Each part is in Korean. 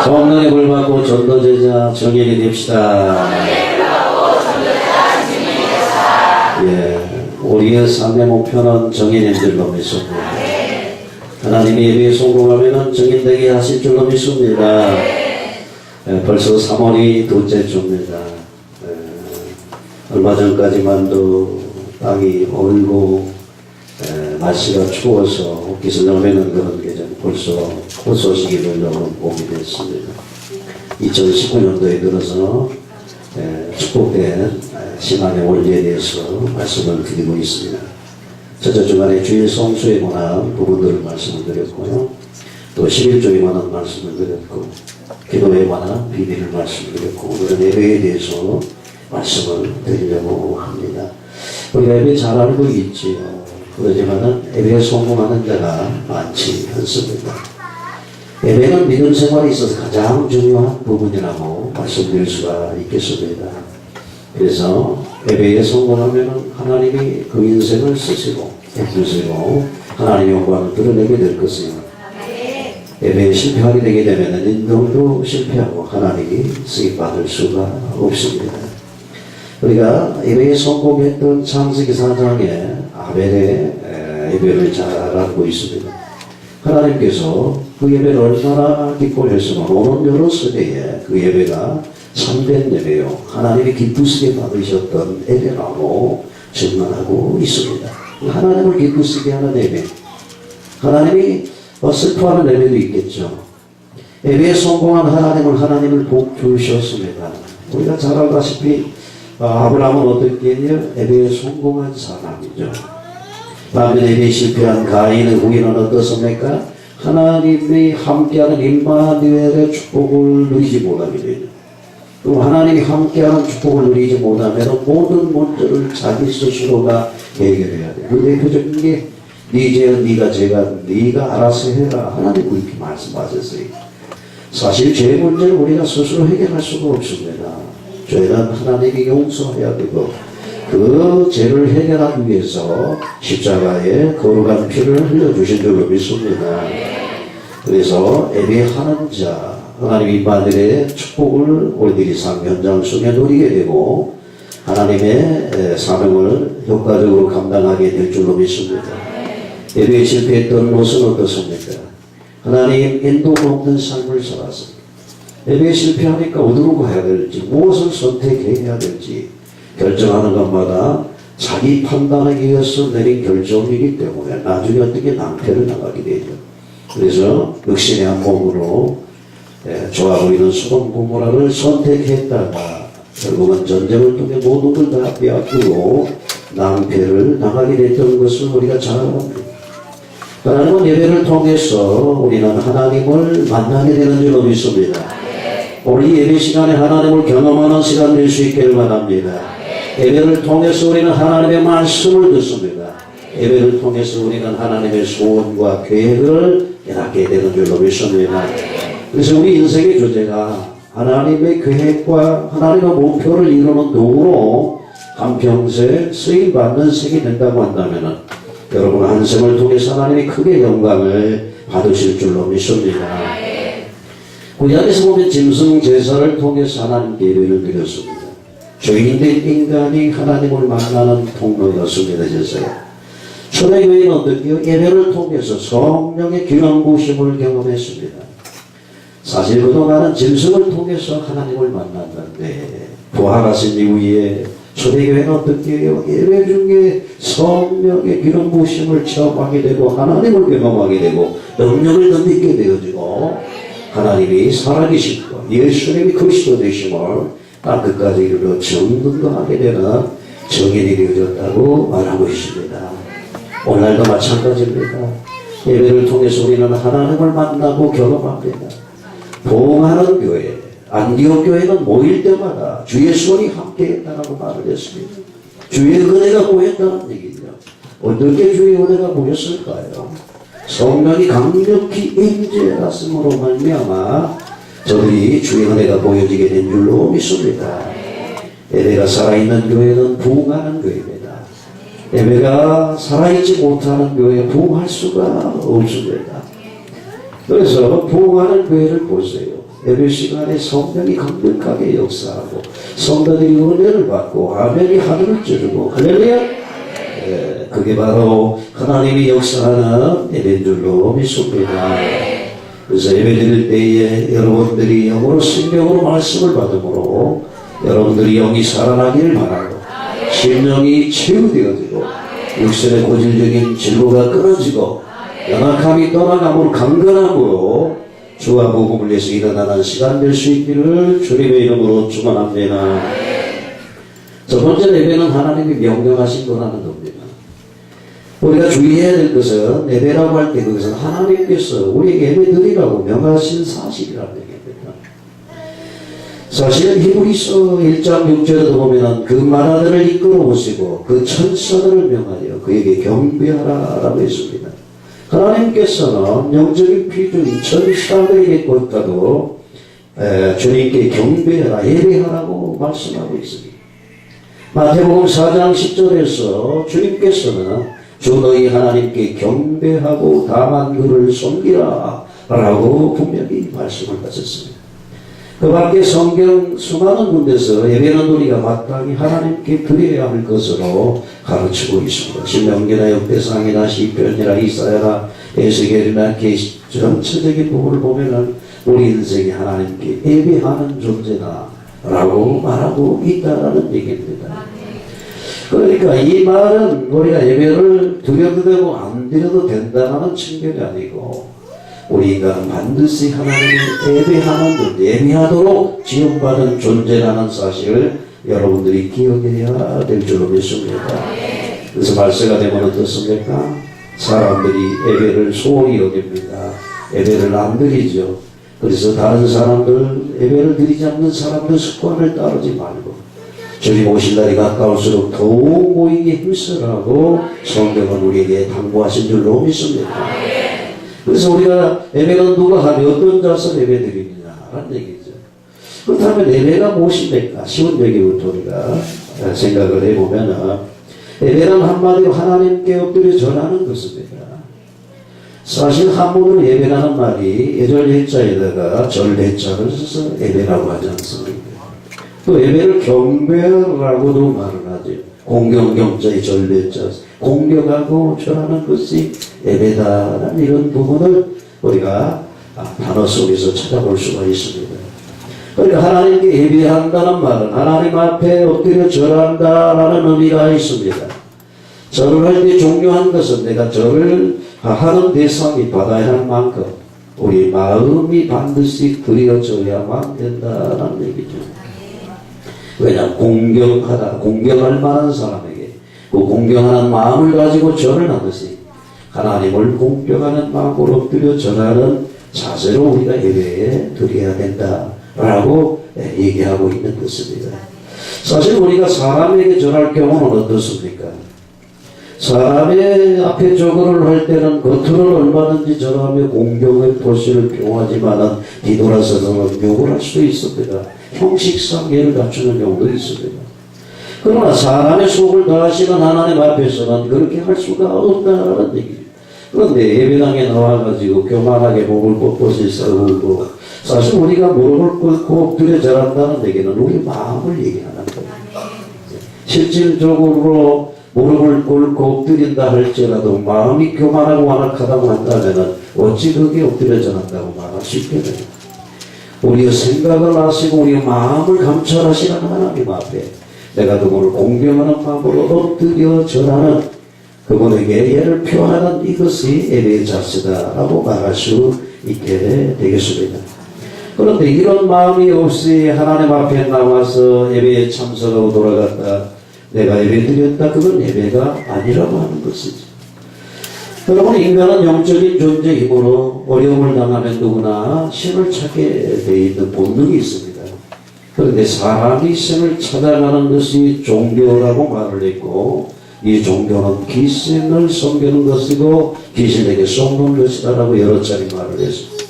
성령의 불 받고 전도제자 정인이 됩시다. 예, 우리의 삶의 목표는 정인인 줄로 믿습니다. 하나님이 예배에 성공하면 정인되게 하실 줄로 믿습니다. 예, 벌써 3월이 둘째 주입니다. 얼마 전까지만도 땅이 얼고 날씨가 추워서 기승전결하는 그런 게 벌써 그 소식이 들려오는 봄이 됐습니다. 2019년도에 들어서 축복된 신앙의 원리에 대해서 말씀을 드리고 있습니다. 첫째 주간에 주일 성수에 관한 부분들을 말씀을 드렸고요. 또 11조에 관한 말씀을 드렸고, 기도에 관한 비밀을 말씀드렸고, 오늘은 예배에 대해서 말씀을 드리려고 합니다. 우리가 예배 잘 알고 있지요. 그러지만은 예배에 성공하는 자가 많지 않습니다. 예배는 믿음 생활에 있어서 가장 중요한 부분이라고 말씀드릴 수가 있겠습니다. 그래서 예배에 성공하면 하나님이 그 인생을 쓰시고 애쓰시고 하나님의 영광을 드러내게 될 것입니다. 예배에 실패하게 되게 되면 인동도 실패하고 하나님이 쓰임받을 수가 없습니다. 우리가 예배에 성공했던 창세기 4장에 아벨의 예배를 잘 알고 있습니다. 하나님께서 그 예배를 얼마나 기뻐했으면 오는 여러 세대에 그 예배가 참된 예배요 하나님이 기쁘시게 받으셨던 예배라고 증언하고 있습니다. 하나님을 기쁘시게 하는 예배, 하나님이 슬퍼하는 예배도 있겠죠. 예배에 성공한 하나님을 복 주셨습니다. 우리가 잘 알다시피 아브라함은 어떻게 했냐? 예배에 성공한 사람이죠. 반면에 예배에 실패한 가인의 후기는 어떻습니까? 하나님이 함께하는 임마누엘의 축복을 누리지 못하게 되죠. 또 하나님이 함께하는 축복을 누리지 못하면 모든 문제를 자기 스스로가 해결해야 돼요. 그 대표적인 게 네 죄는 네가 죄가 네가 알아서 해라. 하나님 그렇게 말씀하셨어요. 사실 죄 문제를 우리가 스스로 해결할 수가 없습니다. 죄는 하나님이 용서해야 되고 그 죄를 해결하기 위해서 십자가에 거룩한 피를 흘려주신 줄로 믿습니다. 그래서 예배하는 자 하나님 임마누엘의 축복을 우리들이 삶 현장 속에 누리게 되고 하나님의 사명을 효과적으로 감당하게 될 줄로 믿습니다. 예배에 실패했던 것은 어떻습니까? 하나님 인도가 없는 삶을 살았습니다. 예배에 실패하니까 어디로 가야 될지, 무엇을 선택해야 될지 결정하는 것마다 자기 판단에 의해서 내린 결정이기 때문에 나중에 어떻게 낭패를 나가게 되죠. 그래서 육신의 한 몸으로 좋아 보이는 소돔 고모라를 선택했다가 결국은 전쟁을 통해 모든 걸 다 빼앗기고 낭패를 나가게 됐던 것을 우리가 잘 압니다. 하나님은 예배를 통해서 우리는 하나님을 만나게 되는 줄로 믿습니다. 우리 예배 시간에 하나님을 경험하는 시간 될 수 있기를 바랍니다. 예배를 통해서 우리는 하나님의 말씀을 듣습니다. 예배를 통해서 우리는 하나님의 소원과 계획을 깨닫게 되는 줄로 믿습니다. 그래서 우리 인생의 주제가 하나님의 계획과 하나님의 목표를 이루는 도구로 한평생 쓰임받는 생이 된다고 한다면 여러분 한 생을 통해서 하나님이 크게 영광을 받으실 줄로 믿습니다. 구약에서 보면 짐승 제사를 통해서 하나님께 예배를 드렸습니다. 죄인된 인간이 하나님을 만나는 통로였습니다. 제사가. 초대교회는 어떻게요? 예배를 통해서 성령의 귀한 부심을 경험했습니다. 사실 그동안은 짐승을 통해서 하나님을 만났는데 부활하신 이후에 초대교회는 어떻게 해요? 예배 중에 성령의 귀한 부심을 체험하게 되고 하나님을 경험하게 되고 능력을 더 믿게 되어지고 하나님이 살아계시고 예수님이 그리스도 되심을 땅끝까지 이르러 증언도 하게 되는 증인이 되어졌다고 말하고 있습니다. 오늘도 마찬가지입니다. 예배를 통해서 우리는 하나님을 만나고 경험합니다. 부흥하는 교회, 안디옥 교회는 모일 때마다 주의 손이 함께했다고 말을 했습니다. 주의 은혜가 보였다는 얘기죠. 어떻게 주의 은혜가 보였을까요? 성령이 강력히 임재하심으로 말미암아 저들이 주의 은혜가 보여지게 된 줄로 믿습니다. 예배가 살아있는 교회는 부흥하는 교회입니다. 예배가 살아있지 못하는 교회에 부흥할 수가 없습니다. 그래서 부흥하는 교회를 보세요. 예배 시간에 성령이 강력하게 역사하고 성도들이 은혜를 받고 아멘이 하늘을 찌르고 할렐루야. 그게 바로 하나님이 역사하는 예배인 줄로 믿습니다. 그래서 예배 드릴 때에 여러분들이 영으로 생명으로 말씀을 받음으로 여러분들이 영이 살아나기를 바라고 심령이 치유되어지고 육신의 고질적인 질고가 끊어지고 연약함이 떠나감으로 강건함으로 주와 복음을 위해서 일어나는 시간 될 수 있기를 주님의 이름으로 축원합니다. 첫 번째 예배는 하나님이 명령하신 거라는 겁니다. 우리가 주의해야 될 것은 예배라고 할 때 그것은 하나님께서 우리에게 예배 드리라고 명하신 사실이라는 얘기입니다. 사실은 히브리서 1장 6절에도 보면 그 만화들을 이끌어 오시고 그 천사들을 명하여 그에게 경배하라라고 했습니다. 하나님께서는 영적인 피조인 천사들에게 곧가도 주님께 경배하라 예배하라고 말씀하고 있습니다. 마태복음 4장 10절에서 주님께서는 주 너희 하나님께 경배하고 다만 그를 섬기라 라고 분명히 말씀을 하셨습니다. 그 밖에 성경 수많은 군데서 예배는 우리가 마땅히 하나님께 드려야 할 것으로 가르치고 있습니다. 신명기나 역대상이나 시편이나 이사야나 에스겔이나 계시 전체적인 부분을 보면은 우리 인생이 하나님께 예배하는 존재다 라고 말하고 있다는 얘기입니다. 그러니까 이 말은 우리가 예배를 드려도 되고 안 드려도 된다는 측면이 아니고 우리 인간은 반드시 하나님을 예배하는 존재, 예배하도록 지원받은 존재라는 사실을 여러분들이 기억해야 될 줄로 믿습니다. 그래서 말세가 되면 어떻습니까? 사람들이 예배를 소홀히 여깁니다. 예배를 안 드리죠. 그래서 다른 사람들, 예배를 드리지 않는 사람들 습관을 따르지 말고 주님 오실 날이 가까울수록 더욱 모이기 힘쓰라고 성경은 우리에게 당부하신 줄로 믿습니다. 그래서 우리가 예배는 누가 하며 어떤 자서 예배 드리느냐라는 얘기죠. 그렇다면 예배가 무엇입니까? 쉬운 얘기부터 우리가 생각을 해보면 예배는 한마디로 하나님께 엎드려 절하는 것입니다. 사실 한문으로 예배라는 말이 예절 예자에다가 절 예자를 써서 예배라고 하지 않습니까? 또 예배를 경배라고도 말을 하죠. 공경경자의 절배자, 공경하고 절하는 것이 예배다라는 이런 부분을 우리가 단어 속에서 찾아볼 수가 있습니다. 그러니까 하나님께 예배한다는 말은 하나님 앞에 엎드려 절한다라는 의미가 있습니다. 절을 할 때 중요한 것은 내가 절을 하는 대상이 받아야 할 만큼 우리 마음이 반드시 드려져야만 된다는 얘기죠. 왜냐하면 공경할 만한 사람에게 그 공경하는 마음을 가지고 절을 하듯이 하나님을 공경하는 마음으로 엎드려 절하는 자세로 우리가 예배에 드려야 된다라고 얘기하고 있는 것입니다. 사실 우리가 사람에게 절할 경우는 어떻습니까? 사람의 앞에 저거를 할 때는 겉으로는 얼마든지 절하며 공경의 도시를 표하지만은 뒤돌아서는 욕을 할 수도 있습니다. 형식상 예를 갖추는 경우도 있습니다. 그러나 사람의 속을 다하시는 하나님 앞에서는 그렇게 할 수가 없다는 얘기죠. 그런데 예배당에 나와가지고 교만하게 목을 뻣뻣이 썰고 사실 우리가 무릎을 꿇고 엎드려 절한다는 얘기는 우리 마음을 얘기하는 거예요. 실질적으로 무릎을 꿇고 엎드린다 할지라도 마음이 교만하고 완악하다고 한다면 어찌 그게 엎드려 절한다고 말할 수 있겠느냐. 우리의 생각을 아시고 우리의 마음을 감찰하시는 하나님 앞에 내가 그분을 공경하는 마음으로 엎드려 절하는 그분에게 예를 표하는 이것이 예배의 자세다라고 말할 수 있게 되겠습니다. 그런데 이런 마음이 없이 하나님 앞에 나와서 예배에 참석하고 돌아갔다 내가 예배 드렸다 그건 예배가 아니라고 하는 것이죠. 여러분 인간은 영적인 존재이므로 어려움을 당하면 누구나 신을 찾게 돼 있는 본능이 있습니다. 그런데 사람이 신을 찾아가는 것이 종교라고 말을 했고 이 종교는 귀신을 섬기는 것이고 귀신에게 속는 것이다라고 여러 차례 말을 했습니다.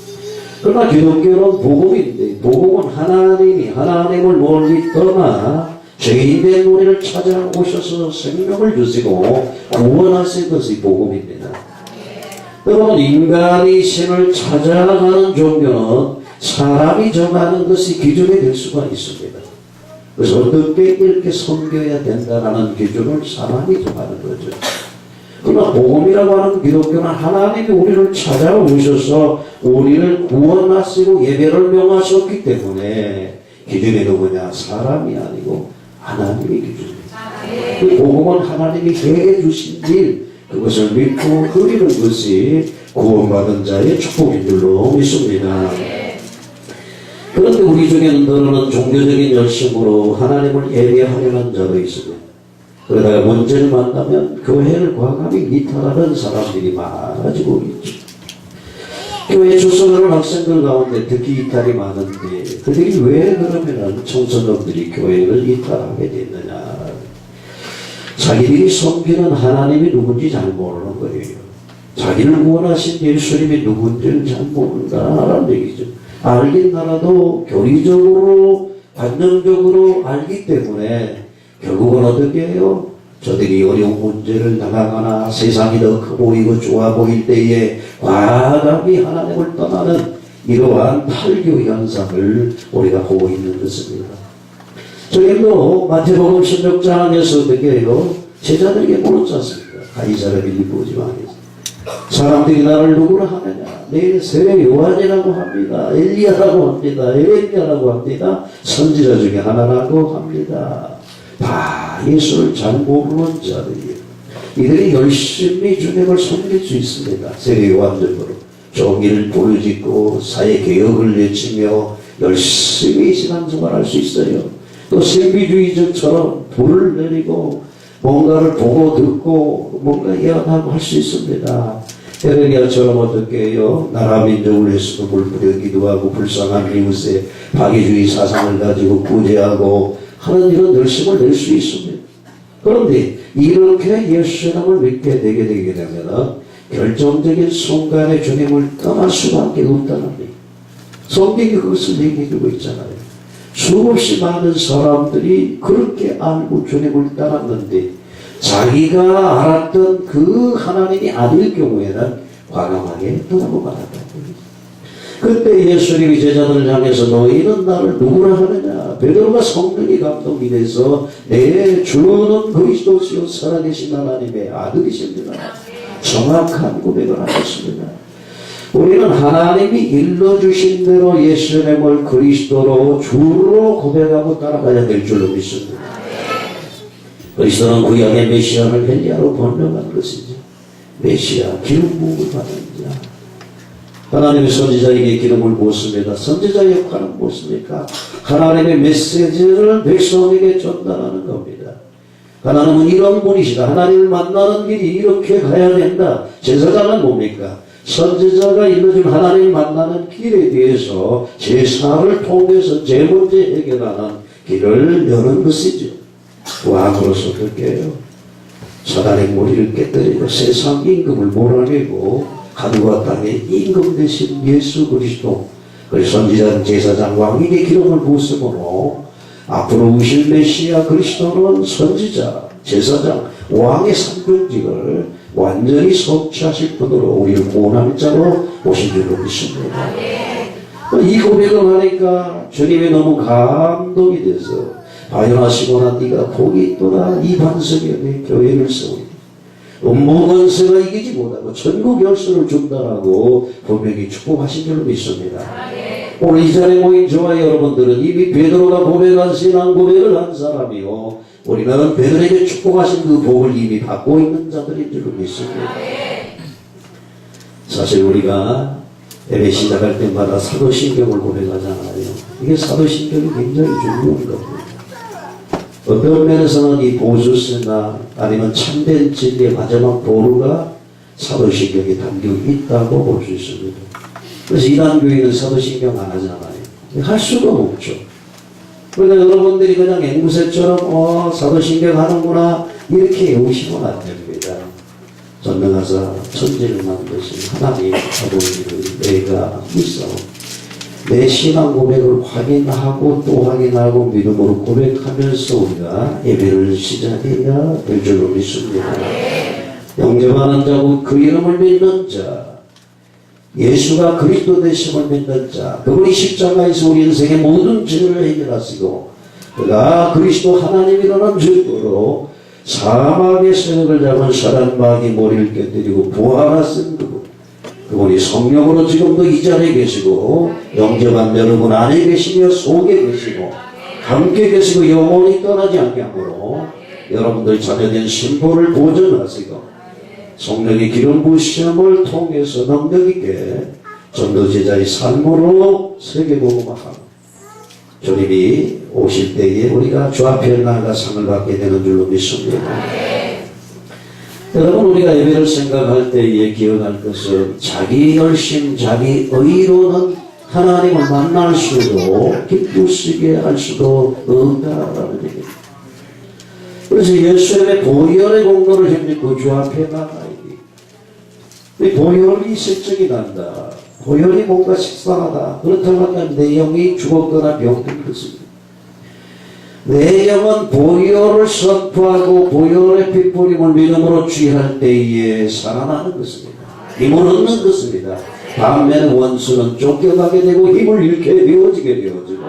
그러나 기독교는 복음인데 복음은 하나님이 하나님을 멀리 떠나 죄인된 우리를 찾아오셔서 생명을 주시고 구원하신 것이 복음입니다. 여러분 인간이 신을 찾아가는 종교는 사람이 정하는 것이 기준이 될 수가 있습니다. 그래서 어떻게 이렇게 섬겨야 된다라는 기준을 사람이 정하는 거죠. 그러나 복음이라고 하는 기독교는 하나님이 우리를 찾아오셔서 우리를 구원하시고 예배를 명하셨기 때문에 기준이 누구냐? 사람이 아니고 하나님이 기준입니다. 그 복음은 하나님이 해 주신 일, 그것을 믿고 그리는 것이 구원받은 자의 축복인 줄로 믿습니다. 그런데 우리 중에는 너는 종교적인 열심으로 하나님을 예배하려는 자도 있습니다. 그러다가 문제를 만나면 교회를 과감히 이탈하는 사람들이 많아지고 있죠. 교회 출석하는 학생들 가운데 특히 이탈이 많은데 그들이 왜 그러면 청소년들이 교회를 이탈하게 됐느냐? 자기들이 섬기는 하나님이 누군지 잘 모르는 거예요. 자기를 구원하신 예수님이 누군지를 잘 모른다라는 얘기죠. 알긴 알아도 교리적으로 관념적으로 알기 때문에 결국은 어떻게 해요? 저들이 어려운 문제를 당하거나 세상이 더 커 보이고 좋아 보일 때에 과감히 하나님을 떠나는 이러한 탈교 현상을 우리가 보고 있는 것입니다. 저희도 마태복음 16장에서 어떻게 해요? 제자들에게 물었지 않습니까? 가이사를 빌립보 지방에서 사람들이 나를 누구라 하느냐? 내일 세례 요한이라고 합니다. 엘리야라고 합니다. 에레미야라고 합니다. 선지자 중에 하나라고 합니다. 다 예수를 잘 모르는 자들이에요. 이들이 열심히 주님을 섬길 수 있습니다. 세례 요한적으로 종일 돌을 짓고 사회 개혁을 외치며 열심히 신앙생활할 수 있어요. 또 신비주의자처럼 불을 내리고 뭔가를 보고 듣고 뭔가 예언하고 할 수 있습니다. 에레미야처럼 어떻게 해요? 나라 민족을 위해서도 물부려 기도하고 불쌍한 이웃의 박애주의 사상을 가지고 구제하고 하는 이런 열심을 낼 수 있습니다. 그런데 이렇게 예수님을 믿게 되게 되면 결정적인 순간에 주님을 떠날 수밖에 없다는 거예요. 성경이 그것을 얘기해주고 있잖아요. 수없이 많은 사람들이 그렇게 알고 주님을 따랐는데 자기가 알았던 그 하나님이 아닐 경우에는 과감하게 떠나고 말았다. 그때 예수님이 제자들을 향해서 너희는 나를 누구라 하느냐? 베드로가 성령이 감동이 돼서 내 주는 그리스도시요 살아계신 하나님의 아들이십니다. 정확한 고백을 하셨습니다. 우리는 하나님이 일러주신 대로 예수님을 그리스도로 주로 고백하고 따라가야 될 줄로 믿습니다. 그리스도는 구약의 메시아를 엘리야로 번역한 것이죠. 메시아, 기름 부음을 받은 자. 하나님의 선지자에게 기름을 부었습니다. 선지자의 역할은 무엇입니까? 하나님의 메시지를 백성에게 전달하는 겁니다. 하나님은 이런 분이시다. 하나님을 만나는 길이 이렇게 가야 된다. 제사장은 뭡니까? 선지자가 일러준 하나님을 만나는 길에 대해서 제사를 통해서 제 문제 해결하는 길을 여는 것이죠. 왕으로서 어떻게 해요? 사단의 머리를 깨뜨리고 세상 임금을 몰아내고 하늘과 땅의 임금 되신 예수 그리스도, 그래서 선지자, 제사장, 왕에게 기름을 부었으므로 앞으로 오실 메시아 그리스도는 선지자, 제사장, 왕의 상종직을 완전히 성취하실 분으로 우리를 구원하는 자로 오신 줄로 믿습니다. 이 고백을 하니까 주님이 너무 감동이 돼서 바요나시고나 네가 복이 있도다. 이 반석에 교회를 세우리. 음모건세가 이기지 못하고 전국 열쇠를 준다라고 분명히 축복하신 줄로 믿습니다. 오늘 이 자리에 모인 저와 여러분들은 이미 베드로가 고백한 신앙 고백을 한 사람이요, 우리는 베드로에게 축복하신 그 복을 이미 받고 있는 자들인 줄로 믿습니다. 사실 우리가 예배 시작할 때마다 사도신경을 고백하잖아요. 이게 사도신경이 굉장히 중요한 겁니다. 어떤 면에서는 이 보수스나 아니면 참된 진리의 마지막 보루가 사도신경에 담겨 있다고 볼 수 있습니다. 그래서 이단교회는 사도신경 안 하잖아요. 할 수가 없죠. 그러니까 여러분들이 그냥 앵무새처럼 사도신경 하는구나 이렇게 의심은 안 됩니다. 전능하사 천지를 만드신 하나님 아버지를 내가 믿사오. 내 신앙 고백을 확인하고 또 확인하고 믿음으로 고백하면서 우리가 예배를 시작해야 될 줄로 믿습니다. 영접하는 자고 그 이름을 믿는 자, 예수가 그리스도 되심을 믿는 자, 그분이 십자가에서 우리 인생의 모든 죄를 해결하시고 그가 그리스도 하나님이라는 증거로 사막의 새벽을 잡은 사람마귀 머리를 깨뜨리고 부활하신 그분이 성령으로 지금도 이 자리에 계시고 영접한 여러분 안에 계시며 속에 계시고 함께 계시고 영원히 떠나지 않게 하므로 여러분들 자녀된 신분을 보존하시고 성령의 기름 부으심을 통해서 능력 있게 전도 제자의 삶으로 세계복음화하고 주님이 오실 때에 우리가 주 앞에 나아가 상을 받게 되는 줄로 믿습니다. 여러분, 우리가 예배를 생각할 때에 기억할 것은 자기 열심, 자기 의로는 하나님을 만날 수도 기쁘시게 할 수도 없다라는 얘기입니다. 그래서 예수님의 보혈의 공로를 힘입고 주 앞에 나가야 돼. 보혈이 실적이 난다. 보혈이 뭔가 식상하다. 그렇다고 하면 내 영이 죽었거나 병든 것입니다. 내 영은 보혈을 선포하고 보혈의 핏부림을 믿음으로 취할 때에 살아나는 것입니다. 힘을 얻는 것입니다. 반면에 원수는 쫓겨가게 되고 힘을 잃게 되어지게 되어지고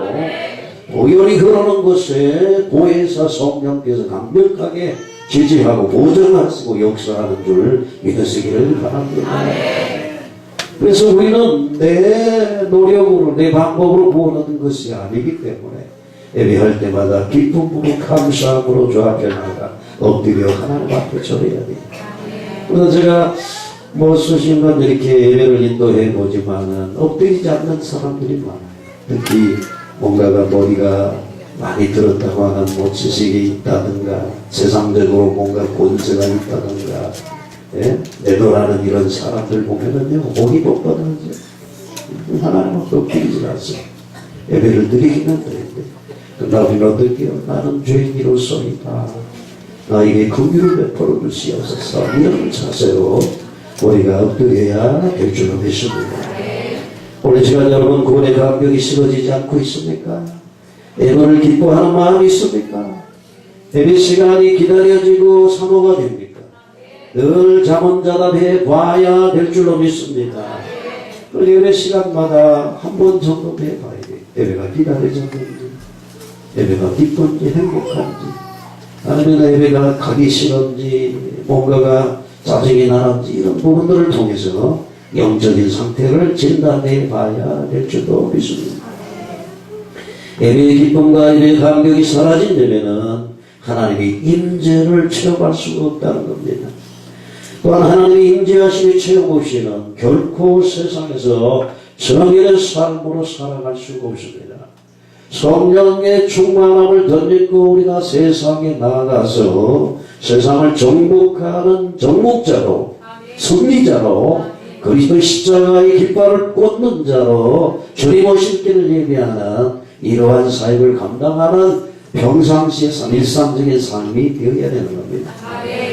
보혈이 흐르는 것에 보혜사 성령께서 강력하게 지지하고 보존하시고 역사하는 줄 믿으시기를 바랍니다. 그래서 우리는 내 노력으로 내 방법으로 구원하는 것이 아니기 때문에 예배할 때마다 기쁨으로 감사함으로 주 앞에 나가 엎드려 하나님 앞에 절해야 돼요. 그래서 제가 수십 번 이렇게 예배를 인도해 보지만은 엎드리지 않는 사람들이 많아요. 특히 뭔가가 머리가 많이 들었다고 하는 지식이 있다든가 세상적으로 뭔가 권세가 있다든가 내도라는 이런 사람들 보면은요 목이 뻣뻣하죠. 하나님 앞에 엎드리지 않습니다. 예배를 드리기는 드리는데 그러나 우리는 어떨게요? 나는 죄인이로서이다. 나에게 긍휼을 베풀어 주시옵소서. 이런 자세로 우리가 엎드려야 될 줄로 믿습니다. 오늘 시간 여러분 구원의 감격이 식어지지 않고 있습니까? 예배를 기뻐하는 마음이 있습니까? 예배 시간이 기다려지고 사모가 됩니까? 늘 잠언자답해 봐야 될 줄로 믿습니다. 그 예배 시간마다 한 번 정도 해봐야 돼요. 예배가 기다려졌는지, 예배가 기쁜지 행복한지, 아니면 예배가 가기 싫은지, 뭔가가 짜증이 나는지 이런 부분들을 통해서 영적인 상태를 진단해 봐야 될 줄도 믿습니다. 예배의 기쁨과 예배의 감격이 사라진 예배는 하나님의 임재를 체험할 수가 없다는 겁니다. 또한 하나님의 임재하심이 체험 없이는 결코 세상에서 정의의 삶으로 살아갈 수가 없습니다. 성령의 충만함을 덧입고 우리가 세상에 나아가서 세상을 정복하는 정복자로 승리자로 그리스도 십자가의 깃발을 꽂는 자로 주님 오실 길을 예비하는 이러한 사역을 감당하는 평상시의 일상적인 삶이 되어야 되는 겁니다.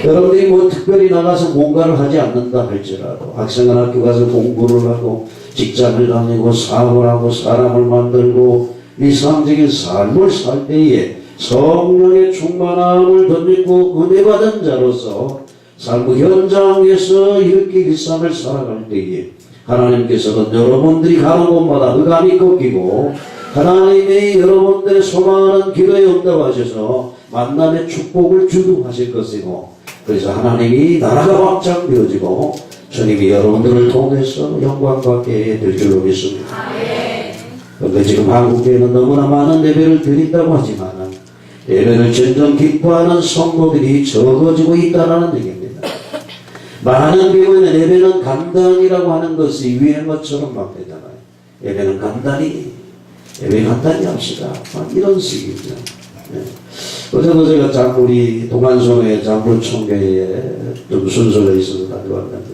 여러분들이 특별히 나가서 뭔가를 하지 않는다 할지라도 학생은 학교 가서 공부를 하고 직장을 다니고 사업을 하고 사람을 만들고 일상적인 삶을 살 때에 성령의 충만함을 덧입고 은혜받은 자로서 삶의 현장에서 이렇게 일상을 살아갈 때에 하나님께서는 여러분들이 가는 곳마다 흑암이 꺾이고 하나님의 여러분들의 소망하는 기도에 응답하셔서 만남의 축복을 주도하실 것이고 그래서 하나님이 나라가 확장되어지고 주님이 여러분들을 통해서 영광 받게 될 줄로 믿습니다. 그런데 지금 한국교회는 너무나 많은 예배를 드린다고 하지만 예배를 진정 기뻐하는 성도들이 적어지고 있다는 얘기입니다. 많은 경우에는 예배는 간단이라고 하는 것이 유행어처럼 막 되잖아요. 예배는 간단히 합시다. 이런 식이죠. 어제도 제가 우리 동안송의 장로총회에 좀 순서가 있어서 다녀왔는데,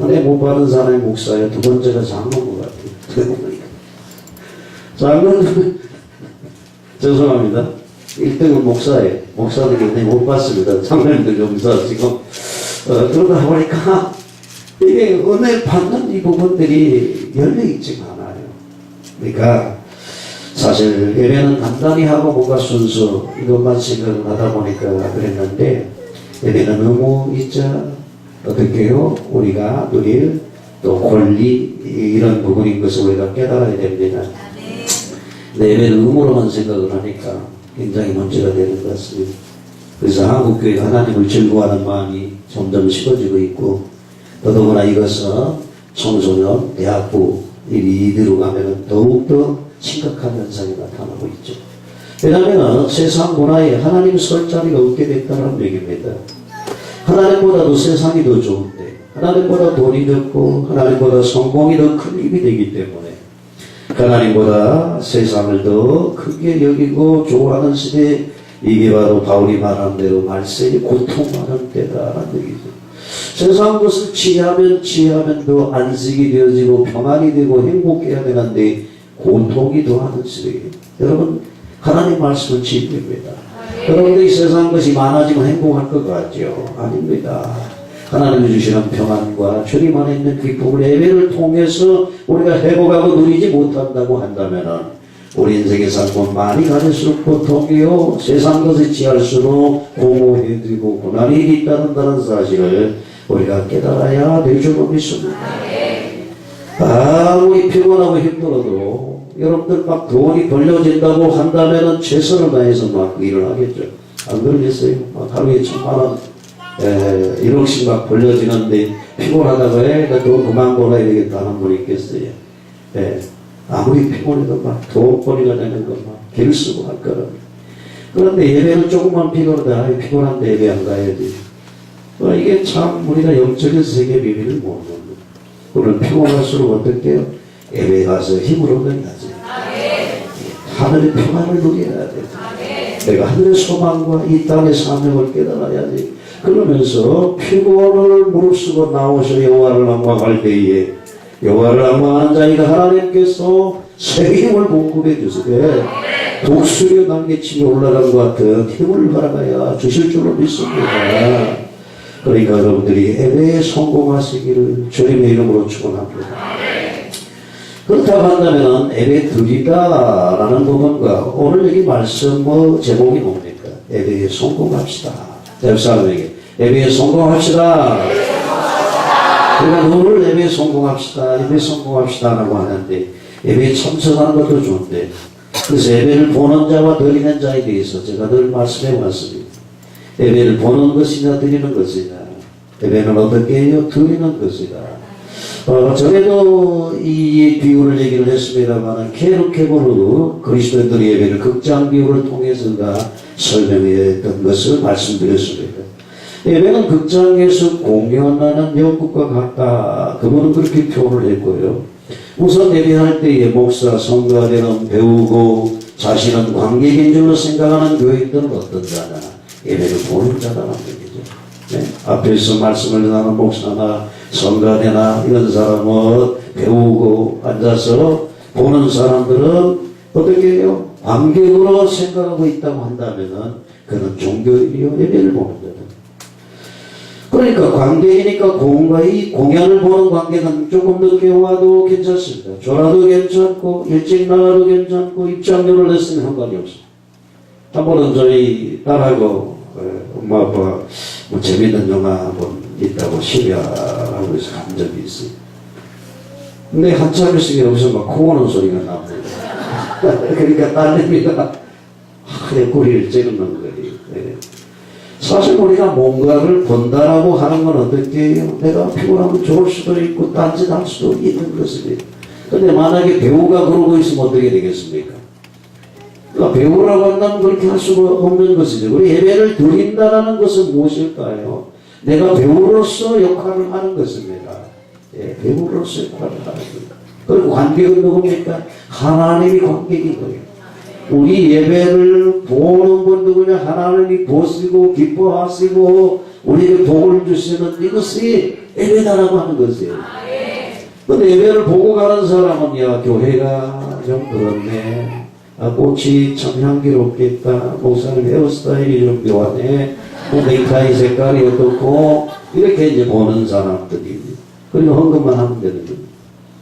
은혜 못 받은 사람이 목사예요. 두 번째가 장로인 것 같아요. 장로는, 죄송합니다. 1등은 목사예요. 목사는 은혜 못 받습니다. 장로님들 용서하시고. 그러다 보니까, 이게 은혜 받는 이 부분들이 열려있지 않아요. 그러니까, 사실 예배는 간단히 하고 뭔가 순수 이것만 생각을 하다 보니까 그랬는데 예배는 너무 어떻게 해요? 우리가 누릴 또 권리 이런 부분인 것을 우리가 깨달아야 됩니다. 예배를 의무로만 생각을 하니까 굉장히 문제가 되는 것 같습니다. 그래서 한국교회 하나님을 즐거워하는 마음이 점점 식어지고 있고, 더더구나 이것은 청소년, 대학부 이리로 가면 더욱더 심각한 현상이 나타나고 있죠. 왜냐하면 세상 문화에 하나님 설 자리가 없게 됐다는 얘기입니다. 하나님보다도 세상이 더 좋은데, 하나님보다 돈이 좋고 하나님보다 성공이 더 큰 힘이 되기 때문에 하나님보다 세상을 더 크게 여기고 좋아하는 시대, 이게 바로 바울이 말한 대로 말세에 고통하는 때다라는 얘기죠. 세상 것을 취하면 더 안식이 되어지고 평안이 되고 행복해야 되는데 고통이 더하는 시대에 여러분 하나님 말씀은 진리입니다. 여러분들이 세상 것이 많아지면 행복할 것 같죠? 아닙니다. 하나님이 주시는 평안과 주님 안에 있는 기쁨을 예배를 통해서 우리가 회복하고 누리지 못한다고 한다면 우리 인생의 삶은 많이 가질수록 고통이요 세상 것을 취할수록 공허해지고 고난이 있다는 사실을 우리가 깨달아야 될 줄로 믿습니다. 아무리 피곤하고 힘들어도 여러분들 막 돈이 벌려진다고 한다면 최선을 다해서 막 일을 하겠죠. 안 그러겠어요? 막 하루에 1,000,000원 1억씩 막 벌려지는데 피곤하다고 나돈 그만 벌어야 되겠다 하는 분이 있겠어요. 아무리 피곤해도 막 돈벌이가 되는 것만 길 쓰고 할 거라. 그런데 예배는 조금만 피곤하다. 피곤한데 예배 안 가야지. 이게 참 우리가 영적인 세계 비밀을 모르는 거예요. 우리는 피곤할수록 어떻게 해요? 예배 가서 힘을 얻어야지. 하늘의 평안을 누려야 돼. 내가 하늘의 소망과 이 땅의 사명을 깨달아야지. 그러면서 피곤을 무릅쓰고 나오셔 여호와를 악망할 때에 여호와를 악망하는 자에게 하나님께서 새 힘을 공급해 주시되 독수리 날개치며 올라간 것 같은 힘을 받아야 주실 줄로 믿습니다. 그러니까 여러분들이 예배에 성공하시기를 주님의 이름으로 축원합니다. 그렇다고 한다면 예배 드리다라는 부분과 오늘 여기 말씀 제목이 뭡니까? 예배에 성공합시다. 옆 사람에게 예배에 성공합시다. 그러니까 오늘 예배에 성공합시다. 예배에 성공합시다 라고 하는데 예배에 참석하는 것도 좋은데 그래서 예배를 보는 자와 드리는 자에 대해서 제가 늘 말씀해 왔습니다. 예배를 보는 것이냐 드리는 것이냐. 예배는 어떻게 해요? 드리는 것이다. 전에도 이 비유를 얘기를 했습니다만 케르케고르 그리스도인들의 예배를 극장 비유를 통해서가 설명했던 것을 말씀드렸습니다. 예배는 극장에서 공연하는 연극과 같다. 그분은 그렇게 표현을 했고요. 우선 예배할 때에 목사, 성가대는 배우고 자신은 관객인 줄로 생각하는 교인들은 어떤 자냐? 예배를 보는 자라는 얘기죠. 앞에서 말씀을 전하는 목사나 성가대나 이런 사람은 배우고 앉아서 보는 사람들은 어떻게 해요? 관객으로 생각하고 있다고 한다면 그는 종교인이요 예배를 보는 거다. 그러니까 관객이니까 공연을 보는 관객은 조금 늦게 와도 괜찮습니다. 졸아도 괜찮고 일찍 나가도 괜찮고 입장료를 냈으면 상관이 없습니다. 한 번은 저희 딸하고 엄마 아빠 재밌는 영화 한번 있다고 심야라고 해서 간 적이 있어요. 근데 한참 있으니 여기서 막 코 고는 소리가 납니다. 그러니까 딸내미가 하얗게 꼬리를 찌르는 거예요. 사실 우리가 뭔가를 본다라고 하는 건 어떻게 해요? 내가 피곤하면 좋을 수도 있고 딴짓할 수도 있는 것입니다. 근데 만약에 배우가 그러고 있으면 어떻게 되겠습니까? 그러니까 배우라고 한다면 그렇게 할 수가 없는 것이죠. 우리 예배를 드린다라는 것은 무엇일까요? 내가 배우로서 역할을 하는 것입니다. 배우로서 역할을 하는 겁니다. 그리고 관객은 누굽니까? 하나님이 관객인 거예요. 우리 예배를 보는 분 누구냐? 하나님이 보시고 기뻐하시고 우리에게 복을 주시는 이것이 예배다라고 하는 것이에요. 근데 예배를 보고 가는 사람은 야 교회가 좀 그렇네. 꽃이 참 향기롭겠다. 목사님 헤어스타일이 좀 묘하네. 넥타이 색깔이 어떻고 이렇게 이제 보는 사람들이 그리고 헌금만 하면 되는 거예요.